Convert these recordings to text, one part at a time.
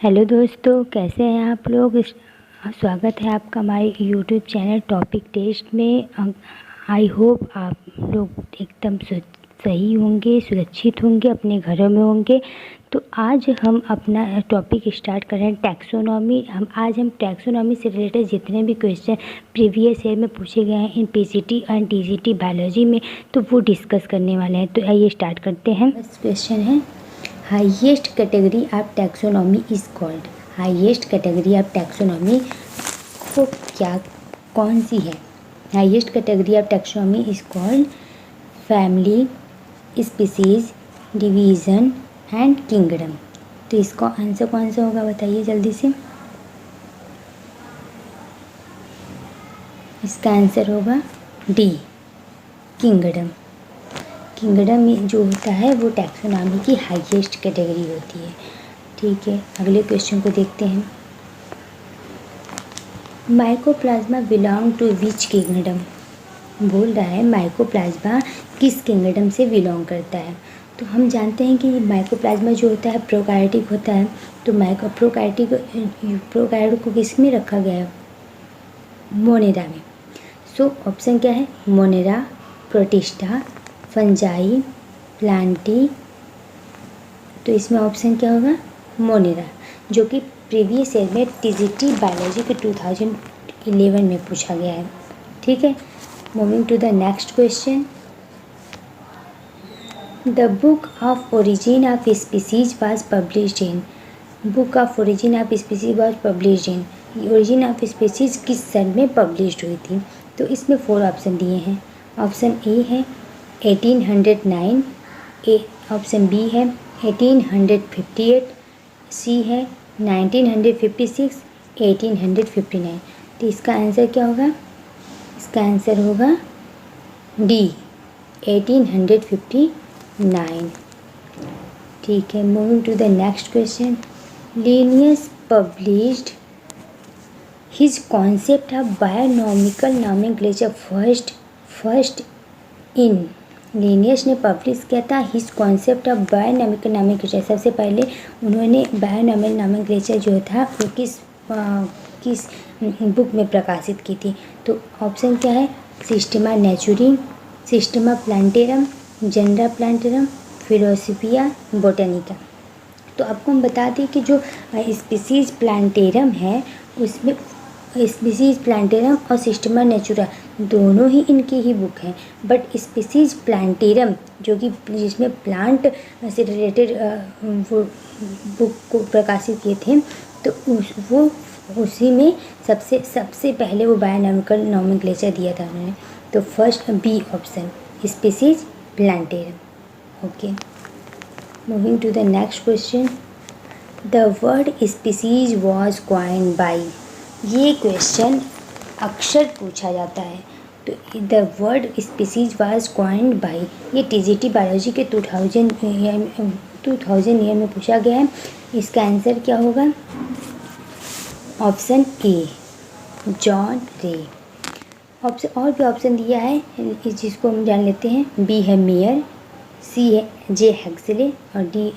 Hello दोस्तों, कैसे हैं आप लोग। स्वागत है आपका हमारे यूट्यूब चैनल टॉपिक टेस्ट में। आई होप आप लोग एकदम सही होंगे, सुरक्षित होंगे, अपने घरों में होंगे। तो आज हम अपना टॉपिक स्टार्ट कर रहे हैं टैक्सोनॉमी। आज हम टैक्सोनॉमी से रिलेटेड जितने भी क्वेश्चन प्रीवियस ईयर में पूछे गए हैं इन पीसीटी एंड टीजीटी बायोलॉजी में, तो वो डिस्कस करने वाले हैं। तो आइए स्टार्ट करते हैं। फर्स्ट क्वेश्चन है, highest category of taxonomy is called. Highest category of taxonomy को कौन सी है। Highest category of taxonomy is called family, species, division and kingdom. तो इसका आंसर कौन सा होगा, बताइए जल्दी से। इसका आंसर होगा डी, किंगडम। किंगडम में जो होता है वो टैक्सोनॉमी की हाईएस्ट कैटेगरी होती है। ठीक है, अगले क्वेश्चन को देखते हैं। Mycoplasma belong to which kingdom. बोल रहा है माइकोप्लाज्मा किस किंगडम से बिलोंग करता है। तो हम जानते हैं कि माइकोप्लाज्मा जो होता है प्रोकार्योटिक होता है। तो प्रोकार्योट को किस में रखा गया है, मोनेरा में। सो ऑप्शन क्या है, मोनेरा, प्रोटिस्टा, फंजाई, प्लांटी। तो इसमें ऑप्शन क्या होगा, मोनेरा, जो कि प्रीवियस ईयर में टीजीटी बायोलॉजी के 2011 में पूछा गया है। ठीक है, moving to the next question. The book of origin of species was published in. Book of origin of species was published in. Origin of species किस सन में पब्लिश्ड हुई थी। तो इसमें 4 ऑप्शन दिए हैं। ऑप्शन ए है 1809, ऑप्शन बी है 1858, सी है 1956, 1859। तो इसका आंसर क्या होगा, इसका आंसर होगा डी, 1859। ठीक है, moving to the next question. Linnaeus published his concept of binomial nomenclature first in. Linnaeus ने पब्लिश किया था his concept of binomial nomenclature. सबसे पहले उन्होंने बायोनॉमिकल नॉमेनक्लेचर जो था वो किस बुक में प्रकाशित की थी। तो ऑप्शन क्या है, सिस्टेमा नेचुरी, सिस्टेमा प्लांटेरम, जनरा प्लांटेरम, फिलोसोफिया बोटेनिका। तो आपको हम बता दें कि जो स्पीसीज प्लांटेरम है उसमें स्पीसीज प्लांटेरम और सिस्टेमा नेचुरा दोनों ही इनकी ही बुक हैं। बट स्पीसीज प्लांटेरम जो कि जिसमें प्लांट से रिलेटेड वो बुक को प्रकाशित किए थे, तो वो उसी में सबसे पहले वो बायोनॉमिकल नॉमेनक्लेचर दिया था उन्होंने। तो first B option, species plantarum. Okay, moving to the next question. The word species was coined by. ये क्वेश्चन अक्सर पूछा जाता है। तो the word species was coined by, ये टीजीटी बायोलॉजी के 2000 ईयर में पूछा गया है। इसका आंसर क्या होगा, ऑप्शन ए, जॉन रे। ऑप्शन और भी ऑप्शन दिया है जिसको हम जान लेते हैं। बी है मेयर, सी है जे हेक्सले और डी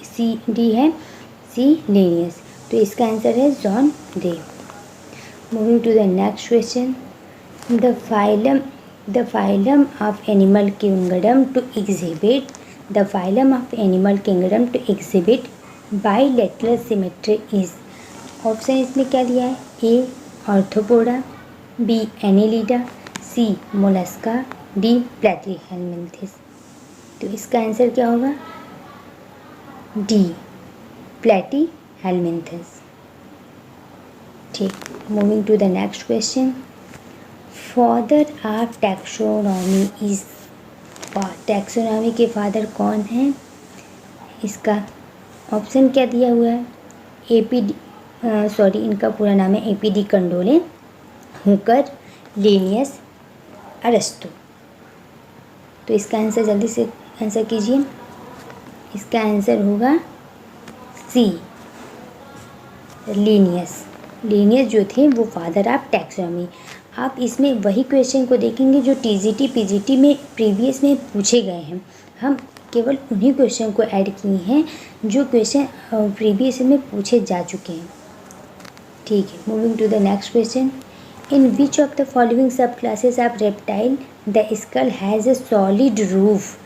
है सी लेनियस। तो इसका आंसर है John Ray. Moving to the next question. The phylum of animal kingdom to exhibit bilateral symmetry is. Option इसमें क्या दिया है, A Arthropoda, B Annelida, C Mollusca, D Platyhelminthes. तो इसका आंसर क्या होगा, डी प्लैटीहेलमिन्थेस। ठीक, moving to the next question. Father of taxonomy is. Taxonomy के फादर कौन हैं, इसका ऑप्शन क्या दिया हुआ है, इनका पूरा नाम है एपीडी कंडोले, हुकर, लिनियस, अरस्तु। तो इसका आंसर जल्दी से आंसर कीजिए। इसका आंसर होगा सी, लिनियस जो थे वो फादर ऑफ टैक्सोनॉमी। आप इसमें वही क्वेश्चन को देखेंगे जो टीजीटी पीजीटी में प्रीवियस में पूछे गए हैं। हम केवल उन्हीं क्वेश्चन को ऐड किए हैं जो क्वेश्चन प्रीवियस में पूछे जा चुके हैं। ठीक है, moving to the next question. In which of the following sub classes of reptile the skull has a solid roof.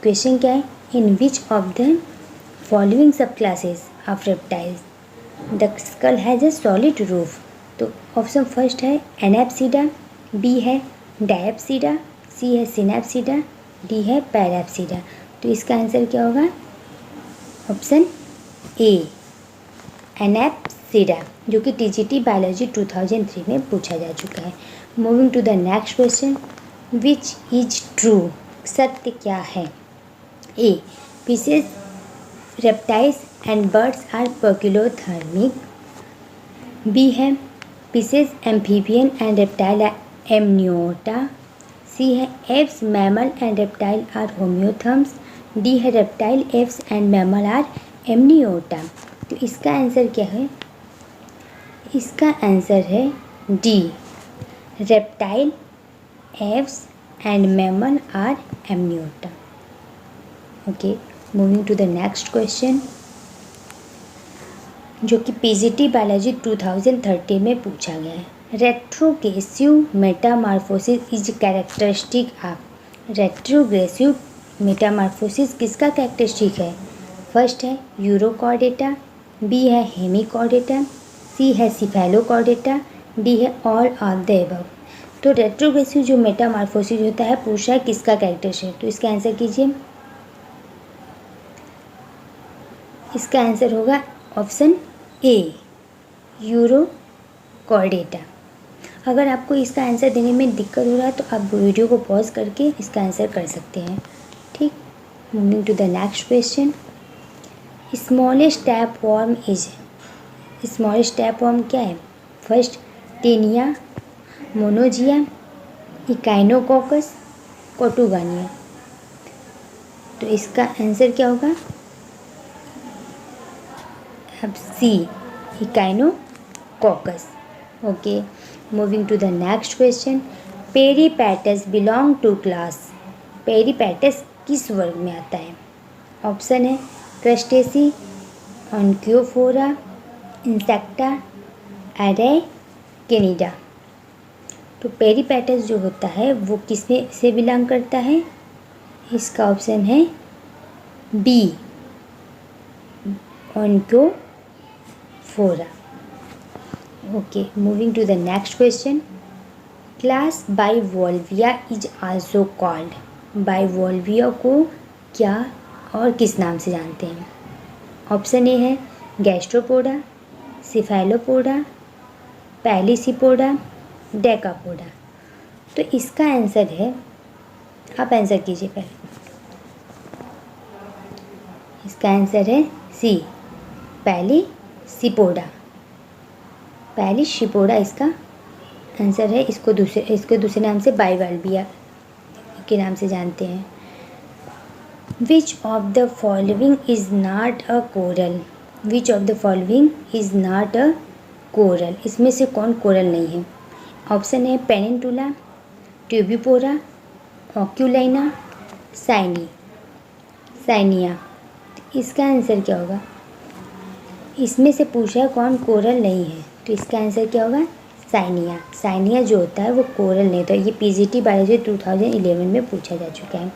Question क्या है, in which of the following sub classes of reptiles the skull has a solid roof. तो option first है anapsida, B है डायप्सिडा, सी है सिनैप्सिडा, D है पैराप्सिडा। तो इसका answer क्या होगा, ऑप्शन ए एनैप्सिडा, जो कि टीजीटी बायोलॉजी 2003 में पूछा जा चुका है। Moving to the next question, which is true, सत्य क्या है। A fishes, reptiles and birds are poikilothermic, B है fishes, amphibian and reptile are amniota, C है apes, mammal and reptile are homeotherms, D है reptile, apes and mammal are amniota. तो इसका answer क्या है, इसका आंसर है D, reptile, apes and mammal are amniota. Okay, moving to the next question, जो कि पीजीटी बायोलॉजी 2013 में पूछा गया है। Retrogressive Metamorphosis is characteristic of. Retrogressive Metamorphosis किसका कैरेक्टरिस्टिक है। फर्स्ट है यूरोकॉर्डेटा, बी है हेमिकॉर्डेटा, सी है सिफेलोकॉर्डेटा, डी है ऑल ऑफ द एबव। तो रेट्रोग्रेसिव जो मेटामॉर्फोसिस होता है पूछा है किसका कैरेक्टरिस्टिक है। तो इसका आंसर कीजिए, इसका आंसर होगा ऑप्शन ए यूरोकॉर्डेटा। अगर आपको इसका आंसर देने में दिक्कत हो रहा है तो आप वीडियो को पॉज करके इसका आंसर कर सकते हैं। ठीक, moving to the next question, smallest tapeworm is. Smallest tapeworm क्या है। First Taenia, Moniezia, Echinococcus, Cotugnia. तो इसका आंसर क्या होगा, अब C Echinococcus. Okay, moving to the next question, Peripatus belong to class. Peripatus किस वर्ग में आता है। ऑप्शन है क्रस्टेसी, ऑनक्योफोरा, इंसेक्टा, एरेकिनिडा। तो पेरीपैटस जो होता है वो किसमें से बिलोंग करता है। इसका ऑप्शन है B Onychophora. Okay, moving to the next question, class Bivalvia is also called. Bivalvia को क्या और किस नाम से जानते हैं। ऑप्शन ए है गैस्ट्रोपोडा, सिफेलोपोडा, पैलिसिपोडा, डेकापोडा। तो इसका आंसर है, आप आंसर कीजिए पहले। इसका आंसर है सी पैलिसिपोडा। पैलिसिपोडा इसका आंसर है। इसको दूसरे नाम से बाइवोल्विया के नाम से जानते हैं। विच of the following is not a coral. Which of the following is not a coral. इसमें से कौन कोरल नहीं है। ऑप्शन है पेनिनटुला, ट्यूबिपोरा, ऑक्यूलाइना, साइनिया। इसका आंसर क्या होगा, इसमें से पूछा है कौन कोरल नहीं है। तो इसका आंसर क्या होगा, साइनिया। साइनिया जो होता है वो कोरल नहीं होता। ये पीजीटी बायोलॉजी 2011 में पूछा जा चुका है।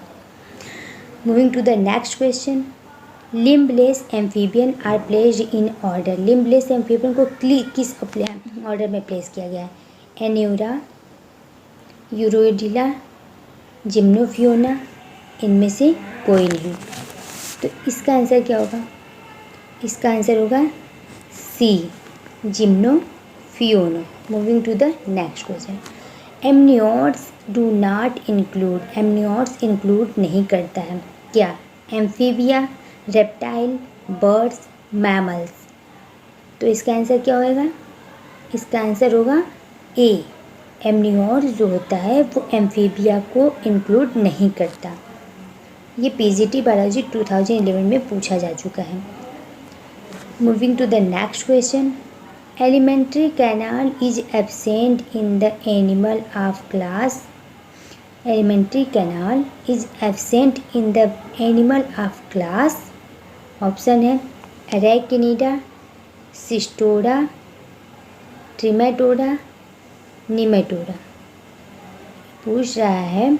Moving to the next question, limbless amphibian are placed in order. Limbless amphibian को किस ऑर्डर में प्लेस किया गया है। एन्यूरा, यूरोडिला, जिम्नोफियोना, इनमें से कोई नहीं। तो इसका आंसर क्या होगा, इसका आंसर होगा C Gymnophiona. Moving to the next question, amniotes do not include. Amniotes include नहीं करता है क्या, एम्फीबिया, रेप्टाइल, बर्ड्स, मैमल्स। तो इसका आंसर क्या होगा, इसका आंसर होगा ए एमनियोट्स जो होता है वो एम्फीबिया को इंक्लूड नहीं करता। ये पीजीटी बायोलॉजी 2011 में पूछा जा चुका है। Moving to the next question, elementary canal is absent in the animal of class. elementary canal is absent in the animal of class. Option है Arachnida, Cystoda, Trematoda, Nematoda। पूछ रहा है,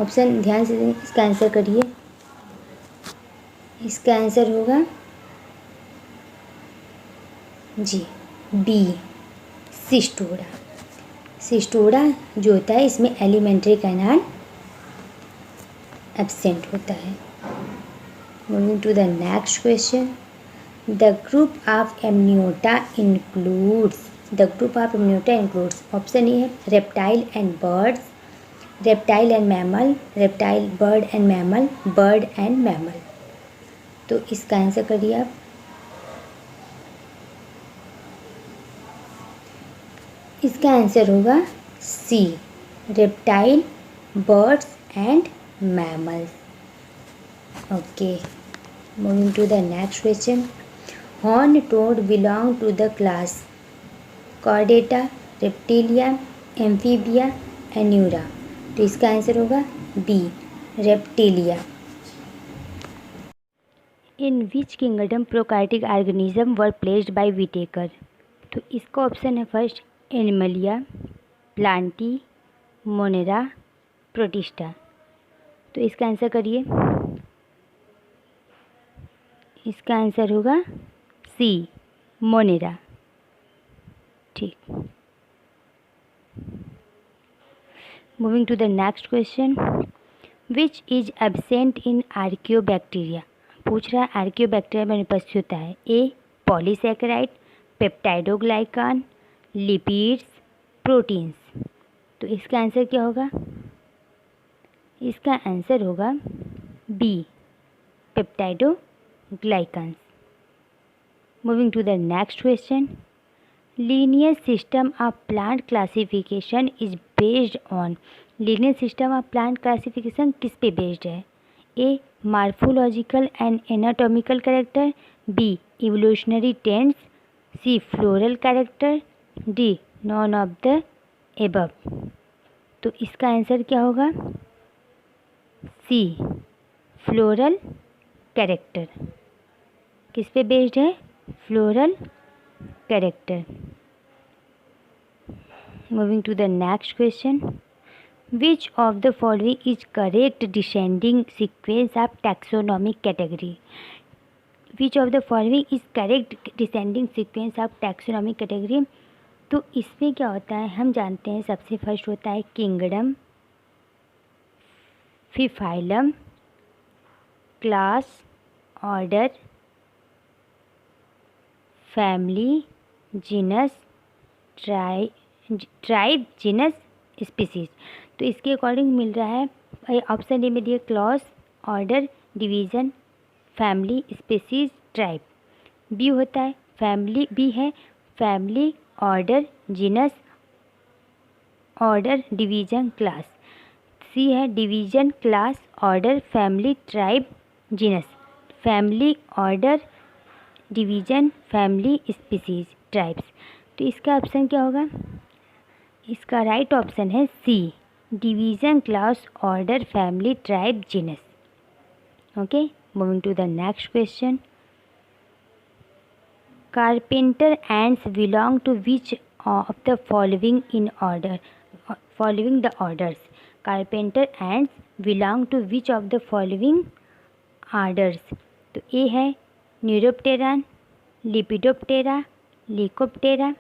ऑप्शन ध्यान से इसका आंसर करिए। इसका आंसर होगा जी बी, सिस्टोडा। सिस्टोडा जो होता है इसमें एलिमेंट्री कैनाल एब्सेंट होता है। Moving to the next question, the group of amniota includes. The group of amniota includes, option A है reptile and birds, reptile and mammal, reptile bird and mammal, bird and mammal. तो इसका answer करिए आप। इसका answer होगा C, reptile, birds and mammals. Okay, moving to the next question, horn toad belong to the class Chordata, Reptilia, Amphibia, Anura. तो इसका answer होगा B, reptilia. In which kingdom prokaryotic organism were placed by Whittaker. तो इसका option है first animalia, plantae, monera, protista. तो इसका answer करिए। इसका आंसर होगा सी, मोनेरा। ठीक, moving to the next question, which is absent in archaebacteria. पूछ रहा है आर्कियोबैक्टीरिया में अनुपस्थित होता है A, polysaccharide, peptidoglycan, lipids, proteins. तो इसका आंसर क्या होगा? इसका आंसर होगा B, peptidoglycans. Moving to the next question, linear system of plant classification is based on. Linear system of plant classification किस पे बेस्ड है? A, morphological and anatomical character, B, evolutionary trends, C, floral character, D, none of the above. तो इसका answer क्या होगा? C, floral character. किस पे based है? Floral character. Moving to the next question, which of the following is correct descending sequence of taxonomic category. Which of the following is correct descending sequence of taxonomic category. तो इसमें क्या होता है हम जानते हैं, सबसे फर्स्ट होता है किंगडम, फिर phylum, class, order, family, genus, tribe, genus, species. तो इसके अकॉर्डिंग मिल रहा है ऑप्शन ए में दिए class, order, division, family, species, tribe. B होता है फैमिली, बी है family, order, genus, order, division, class. C है division, class, order, family, tribe, genus. Family, order, division, family, species, tribes. तो इसका ऑप्शन क्या होगा? इसका राइट ऑप्शन है C, division, class, order, family, tribe, genus. Okay, moving to the next question, carpenter ants belong to which of the following in order. Following the orders, carpenter ants belong to which of the following orders. तो A है न्यूरोप्टेरन, lepidoptera, लिकोप्टेरा,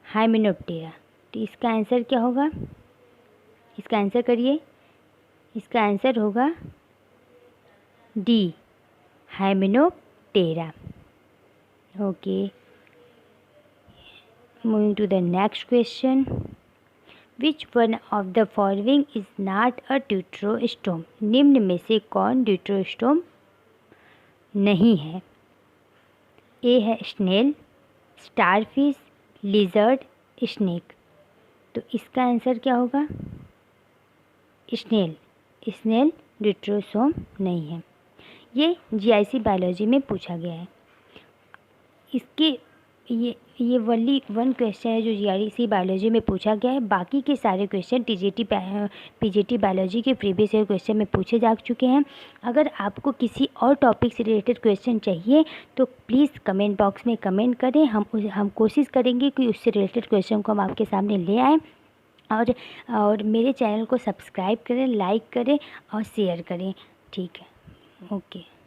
Hymenoptera. तो इसका answer क्या होगा? इसका answer करिए। इसका answer होगा D, hymenoptera. Okay, moving to the next question, which one of the following is not a deuterostome. निम्न में से कौन ड्यूटरोस्टोम नहीं है? ए है स्नेल, स्टारफिश, लिजर्ड, स्नेक। तो इसका आंसर क्या होगा? स्नेल। स्नेल ड्यूटरोसोम नहीं है। ये जीआईसी बायोलॉजी में पूछा गया है। ये वनली वन क्वेश्चन है जो जीआरईसी बायोलॉजी में पूछा गया है। बाकी के सारे क्वेश्चन पीजीटी बायोलॉजी के प्रीवियस ईयर क्वेश्चन में पूछे जा चुके हैं। अगर आपको किसी और टॉपिक से रिलेटेड क्वेश्चन चाहिए तो प्लीज़ कमेंट बॉक्स में कमेंट करें। हम कोशिश करेंगे कि उससे रिलेटेड क्वेश्चन को हम आपके सामने ले आएँ। और मेरे चैनल को सब्सक्राइब करें, लाइक करें और शेयर करें। ठीक है, ओके।